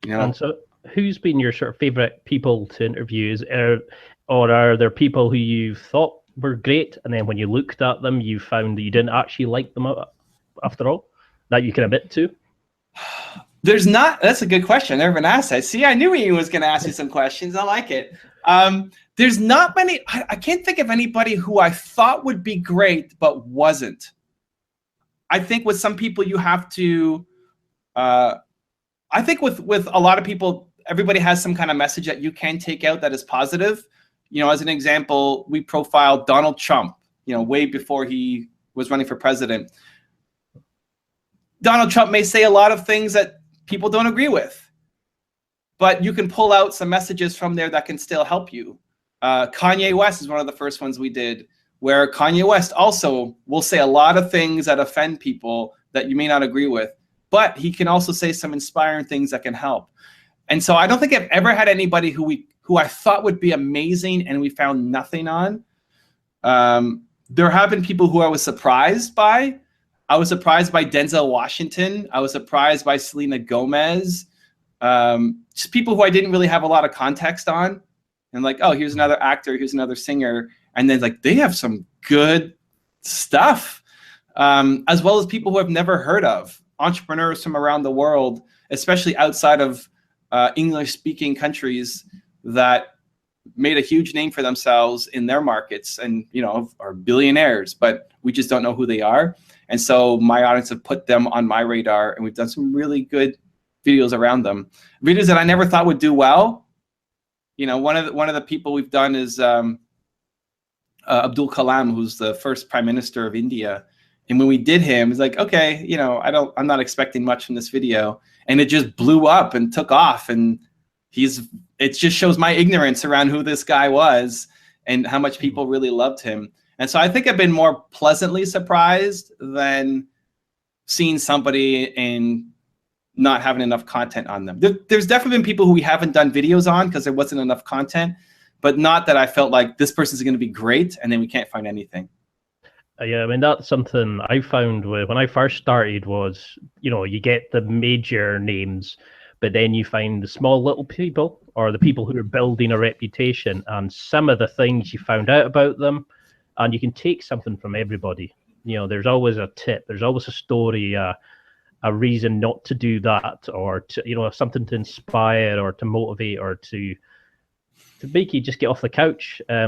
You know, And so, who's been your sort of favorite people to interview? Or are there people who you thought were great, and then when you looked at them, you found that you didn't actually like them after all, that you can admit to? there's not. That's a good question. I never been asked that. See, I knew he was going to ask you some questions. I like it. There's not many. I can't think of anybody who I thought would be great but wasn't. I think with some people you have to. I think with a lot of people, everybody has some kind of message that you can take out that is positive. You know, as an example, we profiled Donald Trump, you know, way before he was running for president. Donald Trump may say a lot of things that people don't agree with, but you can pull out some messages from there that can still help you. Kanye West is one of the first ones we did, where Kanye West also will say a lot of things that offend people that you may not agree with, but he can also say some inspiring things that can help. And so I don't think I've ever had anybody who I thought would be amazing and we found nothing on. There have been people who I was surprised by. I was surprised by Denzel Washington. I was surprised by Selena Gomez. Just people who I didn't really have a lot of context on. And like, oh, here's another actor, here's another singer. And then like, they have some good stuff. As well as people who I've never heard of. Entrepreneurs from around the world, especially outside of English-speaking countries that made a huge name for themselves in their markets and, you know, are billionaires, but we just don't know who they are. And so my audience have put them on my radar, and we've done some really good videos around them. Videos that I never thought would do well. You know, one of the people we've done is Abdul Kalam, who's the first Prime Minister of India. And when we did him, it's like, okay, you know, I'm not expecting much from this video. And it just blew up and took off. And it just shows my ignorance around who this guy was and how much people really loved him. And so I think I've been more pleasantly surprised than seeing somebody and not having enough content on them. There's definitely been people who we haven't done videos on because there wasn't enough content, but not that I felt like this person's going to be great and then we can't find anything. Yeah, I mean, that's something I found when I first started was, you know, you get the major names, but then you find the small little people or the people who are building a reputation, and some of the things you found out about them, and you can take something from everybody. You know, there's always a tip, there's always a story, a reason not to do that, or to, you know, something to inspire or to motivate or to make you just get off the couch.